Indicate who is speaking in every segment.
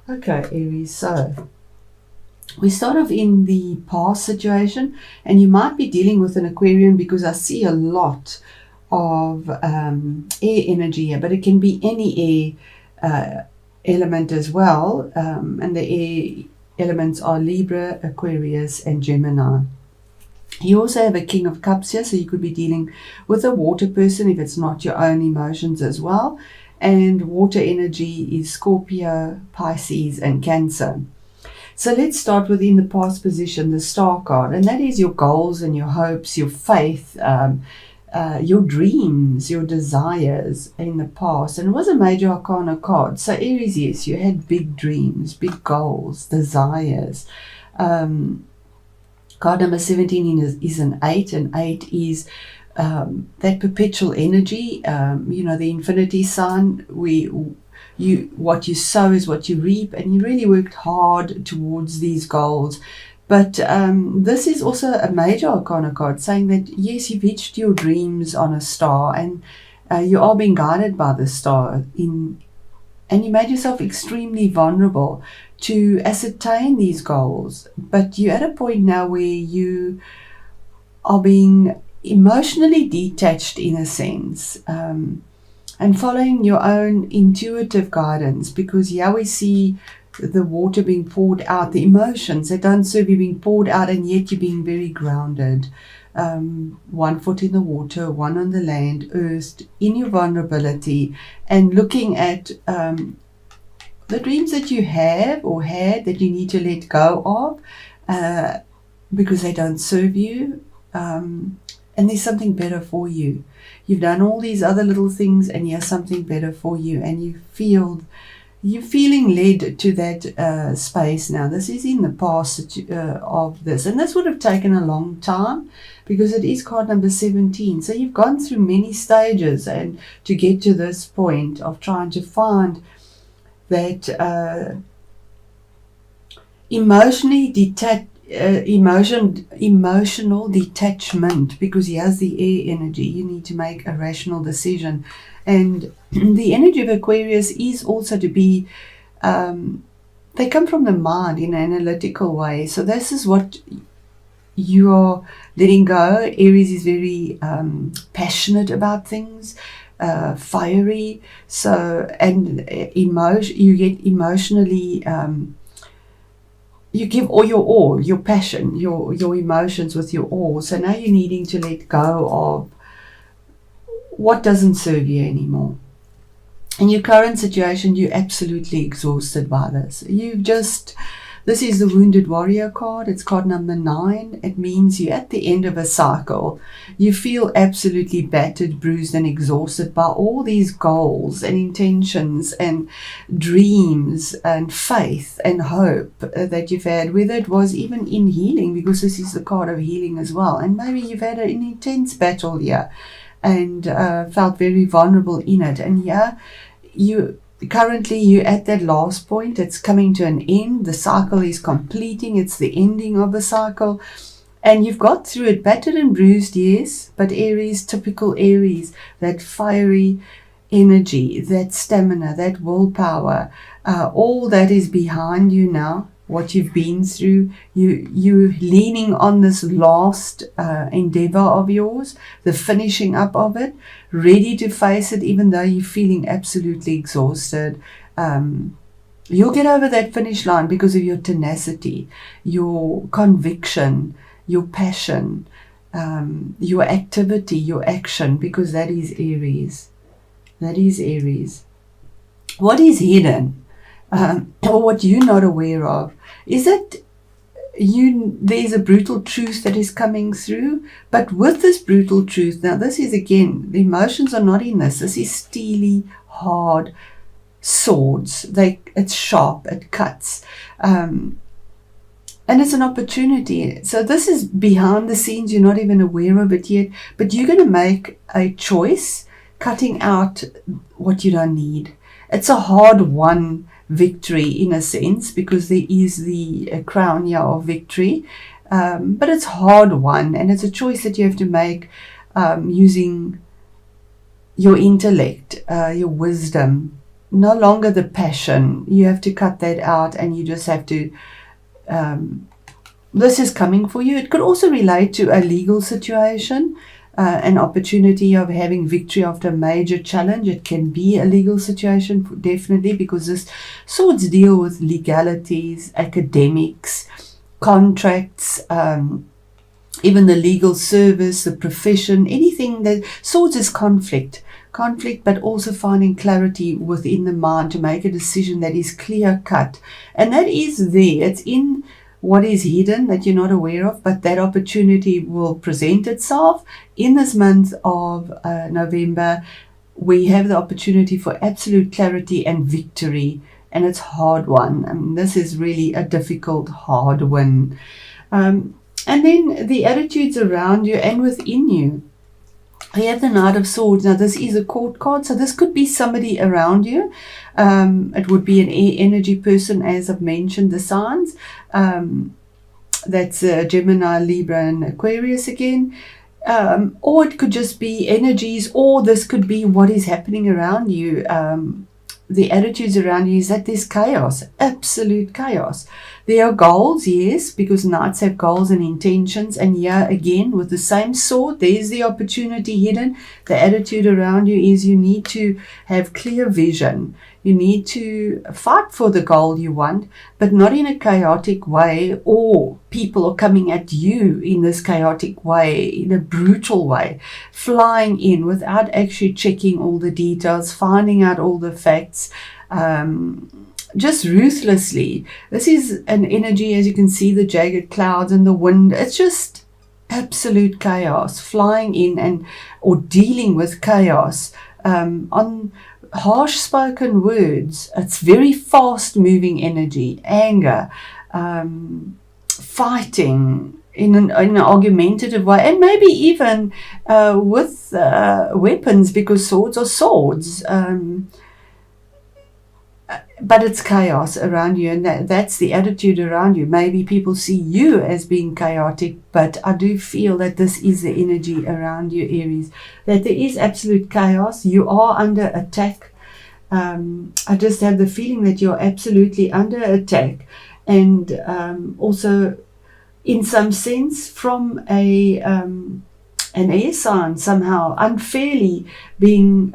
Speaker 1: Okay, Aries, so we start off in the past situation, and you might be dealing with an Aquarian because I see a lot of air energy here, but it can be any air element as well. And the air elements are Libra, Aquarius, and Gemini. You also have a King of Cups here, so you could be dealing with a water person if it's not your own emotions as well. And water energy is Scorpio, Pisces, and Cancer. So let's start within the past position, the Star card, and that is your goals and your hopes, your faith, your dreams, your desires in the past. And it was a major arcana card. So Aries, yes, you had big dreams, big goals, desires. Card number 17 is an 8, and 8 is that perpetual energy, the infinity sign. What you sow is what you reap, and you really worked hard towards these goals. But this is also a major arcana card saying that yes, you've hitched your dreams on a star, and you are being guided by the star and you made yourself extremely vulnerable to ascertain these goals. But you're at a point now where you are being emotionally detached in a sense, and following your own intuitive guidance, because here we see the water being poured out, the emotions that don't serve you being poured out, and yet you're being very grounded. One foot in the water, one on the land, earthed in your vulnerability, and looking at the dreams that you have or had that you need to let go of because they don't serve you, and there's something better for you. You've done all these other little things, and here's something better for you, and you're feeling led to that space now. This is in the past of this, and this would have taken a long time because it is card number 17. So you've gone through many stages and to get to this point of trying to find that emotional detachment, because he has the air energy. You need to make a rational decision, and the energy of Aquarius is also to be they come from the mind in an analytical way. So this is what you are letting go. Aries is very passionate about things, fiery. So, and you get emotionally, you give all your passion, your emotions with your all. So now you're needing to let go of what doesn't serve you anymore. In your current situation, you're absolutely exhausted by this. This is the Wounded Warrior card. It's card number 9. It means you're at the end of a cycle. You feel absolutely battered, bruised, and exhausted by all these goals and intentions and dreams and faith and hope that you've had, whether it was even in healing, because this is the card of healing as well. And maybe you've had an intense battle here and felt very vulnerable in it. And yeah, currently you're at that last point. It's coming to an end. The cycle is completing. It's the ending of a cycle. And you've got through it, battered and bruised, yes, but Aries, typical Aries, that fiery energy, that stamina, that willpower, all that is behind you now. What you've been through, you're leaning on this last endeavor of yours, the finishing up of it, ready to face it, even though you're feeling absolutely exhausted. You'll get over that finish line because of your tenacity, your conviction, your passion, your activity, your action, because that is Aries. That is Aries. What is hidden, or what you're not aware of, is that there's a brutal truth that is coming through. But with this brutal truth, now this is again, the emotions are not in this. This is steely, hard swords. It's sharp, it cuts. And it's an opportunity. So this is behind the scenes. You're not even aware of it yet. But you're going to make a choice, cutting out what you don't need. It's a hard-won victory in a sense, because there is the crown here of victory. But it's hard-won, and it's a choice that you have to make using your intellect, your wisdom, no longer the passion. You have to cut that out, and you just have to, this is coming for you. It could also relate to a legal situation, an opportunity of having victory after a major challenge. It can be a legal situation, definitely, because this swords deal with legalities, academics, contracts, even the legal service, the profession, anything that swords is conflict, but also finding clarity within the mind to make a decision that is clear cut. And that is there. It's in what is hidden that you're not aware of, but that opportunity will present itself in this month of November. We have the opportunity for absolute clarity and victory, and it's hard won. I mean, this is really a difficult, hard win. And then the attitudes around you and within you. You have the Knight of Swords. Now, this is a court card, so this could be somebody around you. It would be an air energy person, as I've mentioned, the signs. That's Gemini, Libra, and Aquarius again. Or it could just be energies, or this could be what is happening around you. The attitudes around you is that there's chaos, absolute chaos. There are goals, yes, because knights have goals and intentions. And here again, with the same sword, there's the opportunity hidden. The attitude around you is you need to have clear vision. You need to fight for the goal you want, but not in a chaotic way, or people are coming at you in this chaotic way, in a brutal way, flying in without actually checking all the details, finding out all the facts, just ruthlessly. This is an energy, as you can see, the jagged clouds and the wind. It's just absolute chaos, flying in or dealing with chaos on harsh spoken words. It's very fast moving energy, anger, fighting in an argumentative way, and maybe even with weapons, because swords are swords. But it's chaos around you, and that's the attitude around you. Maybe people see you as being chaotic, but I do feel that this is the energy around you, Aries, that there is absolute chaos. You are under attack. I just have the feeling that you're absolutely under attack, and also in some sense from an air sign, somehow unfairly being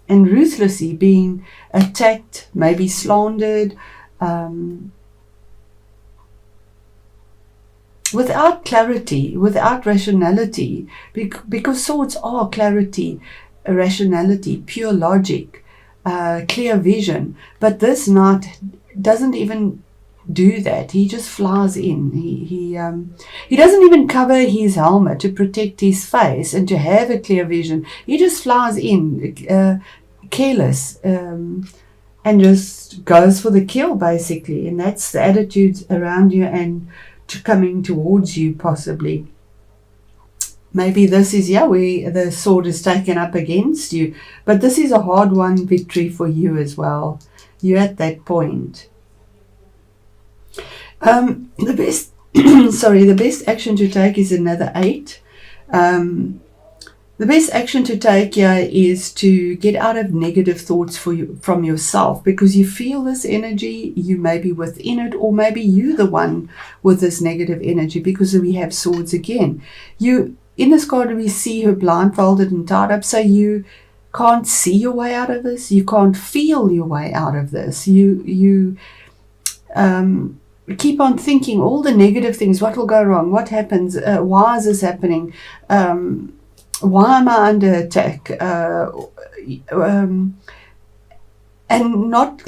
Speaker 1: and ruthlessly being attacked, maybe slandered, without clarity, without rationality, because swords are clarity, rationality, pure logic, clear vision. But this knight doesn't even do that. He just flies in. He doesn't even cover his helmet to protect his face and to have a clear vision. He just flies in, careless, and just goes for the kill, basically. And that's the attitudes around you and coming towards you, possibly. Maybe this is, where the sword is taken up against you. But this is a hard-won victory for you as well. You're at that point. The best the best action to take is another 8. The best action to take here is to get out of negative thoughts from yourself, because you feel this energy, you may be within it, or maybe you the one with this negative energy, because we have swords again. In this card we see her blindfolded and tied up, so you can't see your way out of this, you can't feel your way out of this. You keep on thinking all the negative things. What will go wrong? What happens? Why is this happening? Why am I under attack? And not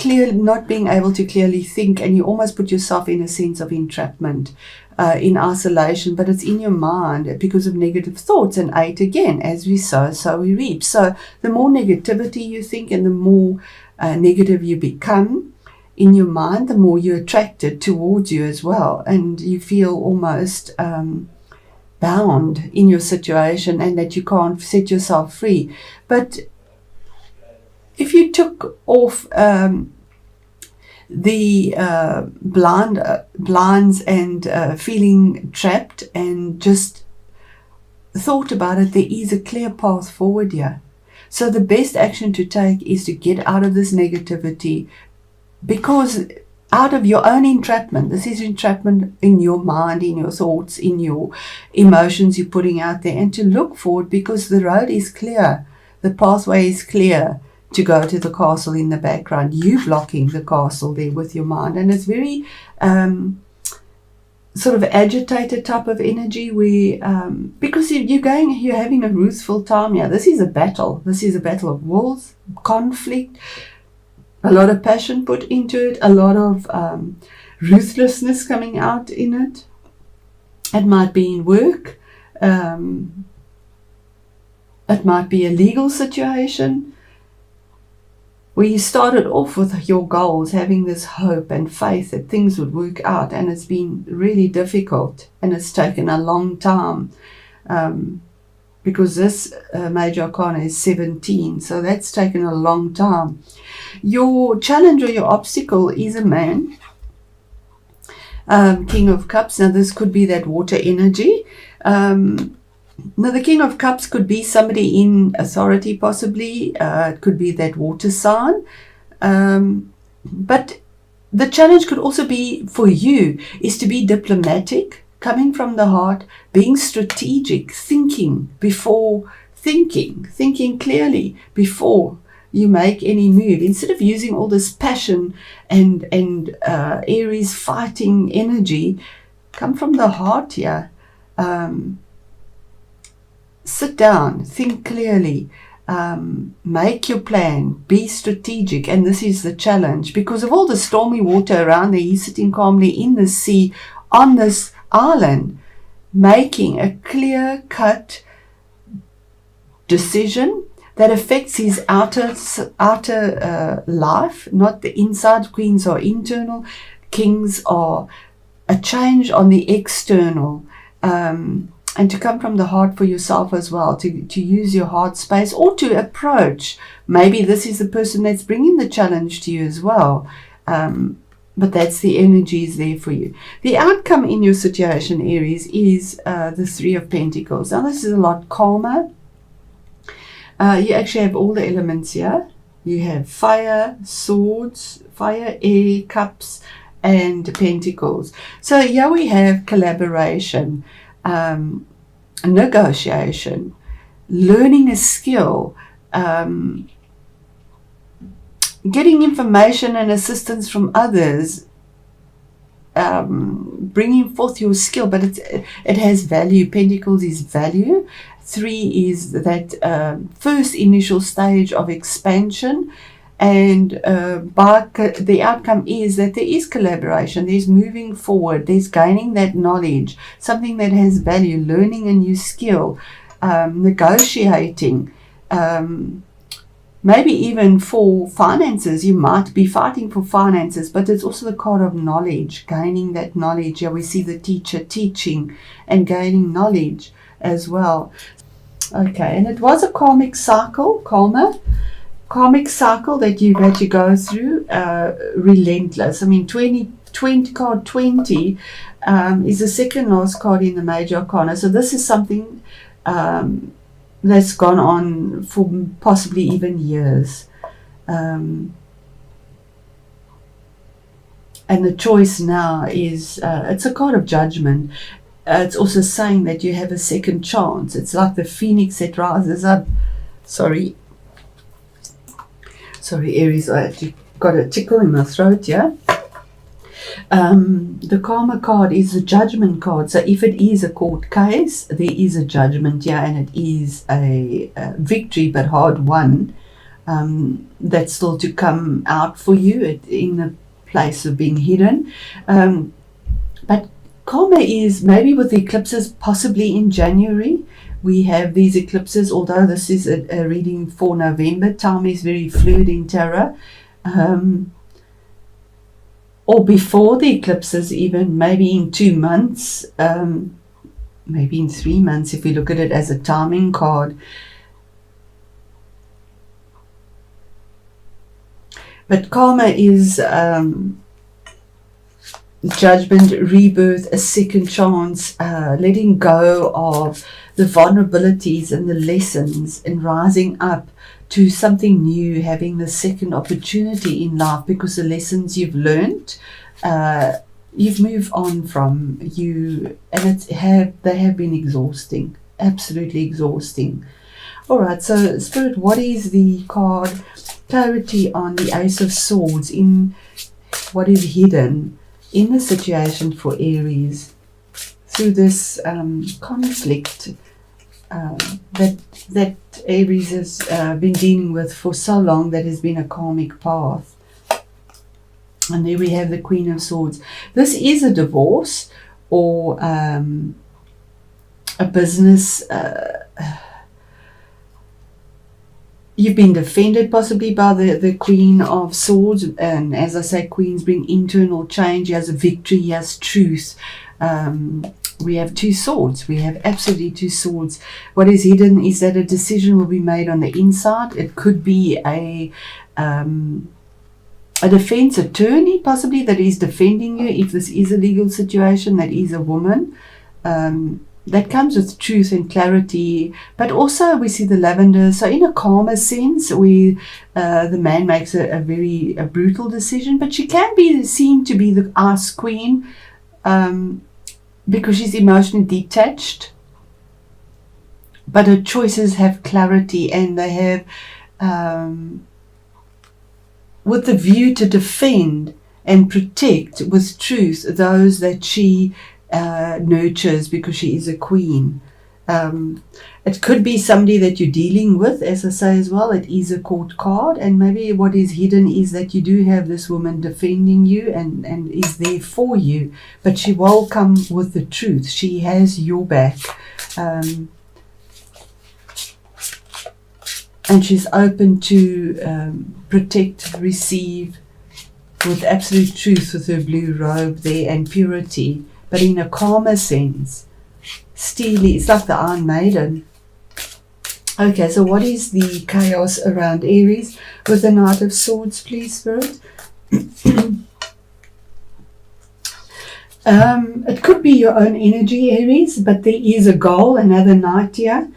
Speaker 1: being able to clearly think, and you almost put yourself in a sense of entrapment, in isolation, but it's in your mind because of negative thoughts. And 8 again, as we sow, so we reap. So the more negativity you think and the more negative you become in your mind, the more you're attracted towards you as well, and you feel almost bound in your situation, and that you can't set yourself free. But if you took off the blinds and feeling trapped, and just thought about it, there is a clear path forward here. So the best action to take is to get out of this negativity, because out of your own entrapment, this is entrapment in your mind, in your thoughts, in your emotions you're putting out there, and to look forward, because the road is clear, the pathway is clear to go to the castle in the background. You blocking the castle there with your mind, and it's very sort of agitated type of energy where because you're having a ruthful time here. This is a battle. This is a battle of wills, conflict, a lot of passion put into it, a lot of ruthlessness coming out in it. It might be in work. It might be a legal situation where you started off with your goals, having this hope and faith that things would work out, and it's been really difficult, and it's taken a long time, because this major arcana is 17, so that's taken a long time. Your challenge or your obstacle is a man, King of Cups. Now this could be that water energy. Now, the King of Cups could be somebody in authority, possibly. It could be that water sign. But the challenge could also be for you is to be diplomatic, coming from the heart, being strategic, thinking before thinking clearly before you make any move. Instead of using all this passion and Aries fighting energy, come from the heart here. Sit down, think clearly, make your plan, be strategic. And this is the challenge, because of all the stormy water around there. He's sitting calmly in the sea on this island, making a clear-cut decision that affects his outer life, not the inside. Queens are internal, kings are a change on the external. And to come from the heart for yourself as well, to use your heart space, or to approach. Maybe this is the person that's bringing the challenge to you as well. But that's the energies there for you. The outcome in your situation, Aries, is the Three of Pentacles. Now, this is a lot calmer. You actually have all the elements here. You have fire, swords, fire, air, cups, and pentacles. So here we have collaboration, negotiation, learning a skill, getting information and assistance from others, bringing forth your skill, but it has value. Pentacles is value. Three is that first initial stage of expansion, and the outcome is that there is collaboration, there's moving forward, there's gaining that knowledge, something that has value, learning a new skill, negotiating, maybe even for finances. You might be fighting for finances, but it's also the card of knowledge, gaining that knowledge. Yeah, we see the teacher teaching and gaining knowledge as well. Okay, and it was a karmic cycle, karmic cycle that you've had to go through, relentless. I mean, 20 card 20 is the second last card in the major arcana. So this is something that's gone on for possibly even years. And the choice now is, it's a card of judgment. It's also saying that you have a second chance. It's like the phoenix that rises up. Sorry, Aries, I actually got a tickle in my throat, yeah? The karma card is a judgment card. So if it is a court case, there is a judgment, yeah, and it is a victory, but hard won. That's still to come out for you in the place of being hidden. But karma is maybe with the eclipses, possibly in January. We have these eclipses, although this is a reading for November. Time is very fluid in tarot. Or before the eclipses even, maybe in 2 months, maybe in 3 months, if we look at it as a timing card. But karma is judgment, rebirth, a second chance, letting go of the vulnerabilities and the lessons, and rising up to something new, having the second opportunity in life, because the lessons you've learned, you've moved on from you, and they have been exhausting, absolutely exhausting. All right, so Spirit, what is the card clarity on the Ace of Swords in what is hidden in the situation for Aries through this conflict that Aries has been dealing with for so long, that has been a karmic path. And there we have the Queen of Swords. This is a divorce or a business. You've been defended possibly by the Queen of Swords. And as I say, queens bring internal change. He has a victory, he has truth. We have two swords. We have absolutely two swords. What is hidden is that a decision will be made on the inside. It could be a defense attorney possibly that is defending you, if this is a legal situation, that is a woman. That comes with truth and clarity. But also we see the lavender. So in a calmer sense, where the man makes a very brutal decision, but she can be seen to be the ice queen, because she's emotionally detached, but her choices have clarity, and they have with the view to defend and protect with truth those that she nurtures, because she is a queen. It could be somebody that you're dealing with, as I say as well. It is a court card, and maybe what is hidden is that you do have this woman defending you and is there for you, but she will come with the truth. She has your back, and she's open to protect, receive with absolute truth, with her blue robe there and purity, but in a calmer sense. Steely, it's like the Iron Maiden. Okay, so what is the chaos around Aries with the Knight of Swords, please, Spirit? It could be your own energy, Aries, but there is a goal, another knight here.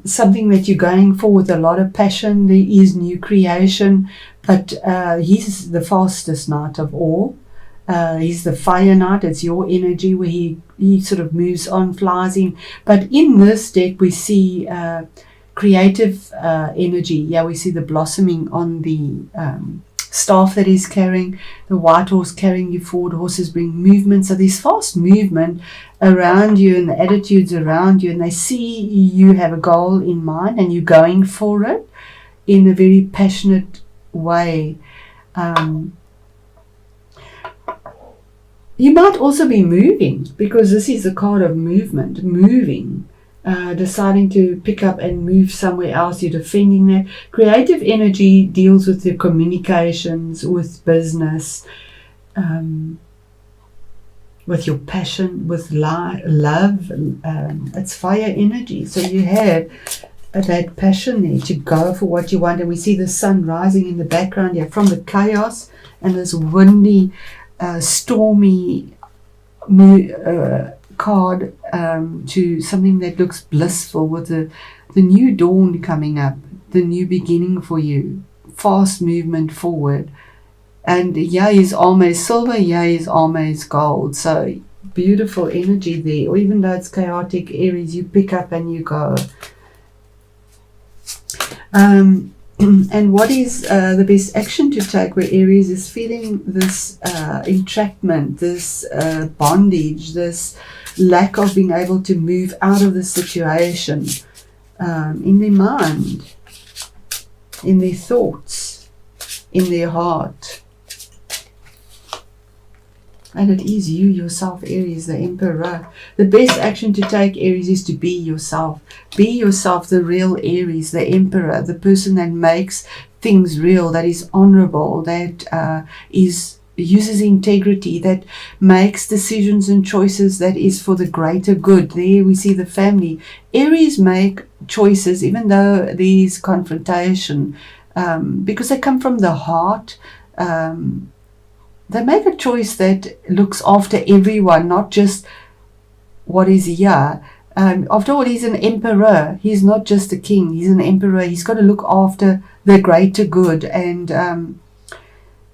Speaker 1: Something that you're going for with a lot of passion. There is new creation, but he's the fastest knight of all. He's the fire knight. It's your energy where he sort of moves on, flies in. But in this deck we see creative energy. Yeah, we see the blossoming on the staff that he's carrying, the white horse carrying you forward. Horses bring movement, so there's fast movement around you and the attitudes around you, and they see you have a goal in mind and you're going for it in a very passionate way. You might also be moving, because this is a card of movement, moving, deciding to pick up and move somewhere else. You're defending that. Creative energy deals with your communications, with business, with your passion, with love. It's fire energy. So you have that passion there to go for what you want. And we see the sun rising in the background here from the chaos and this windy, stormy card to something that looks blissful, with the new dawn coming up, the new beginning for you, fast movement forward. And yeah, his armor is silver, yeah, his armor is gold. So beautiful energy there. Or even though it's chaotic, Aries, you pick up and you go. And what is the best action to take where Aries is feeling this entrapment, this bondage, this lack of being able to move out of the situation, in their mind, in their thoughts, in their heart. And it is you yourself, Aries, the Emperor. The best action to take, Aries, is to be yourself. Be yourself, the real Aries, the Emperor, the person that makes things real, that is honorable, that uses integrity, that makes decisions and choices that is for the greater good. There we see the family. Aries make choices, even though there is confrontation, because they come from the heart. They make a choice that looks after everyone, not just what is here. After all, he's an emperor. He's not just a king. He's an emperor. He's got to look after the greater good. And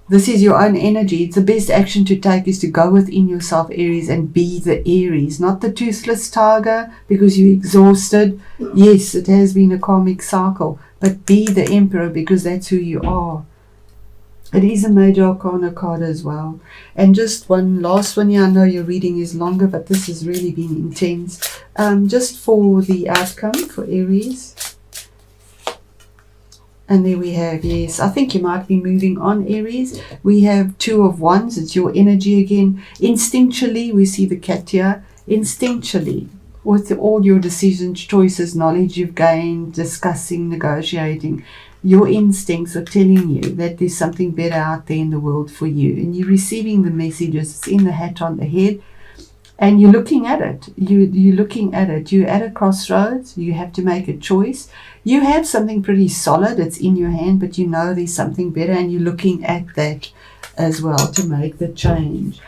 Speaker 1: this is your own energy. It's the best action to take is to go within yourself, Aries, and be the Aries, not the toothless tiger because you're exhausted. Yes, it has been a karmic cycle, but be the emperor because that's who you are. It is a major arcana card as well. And just one last one here. I know your reading is longer, but this has really been intense. Just for the outcome for Aries. And there we have, yes, I think you might be moving on, Aries. We have Two of Wands. It's your energy again. Instinctually, we see the cat here. Instinctually, with all your decisions, choices, knowledge you've gained, discussing, negotiating, your instincts are telling you that there's something better out there in the world for you. And you're receiving the messages. It's in the hat on the head. And you're looking at it. You're looking at it. You're at a crossroads. You have to make a choice. You have something pretty solid. It's in your hand, but you know there's something better. And you're looking at that as well to make the change.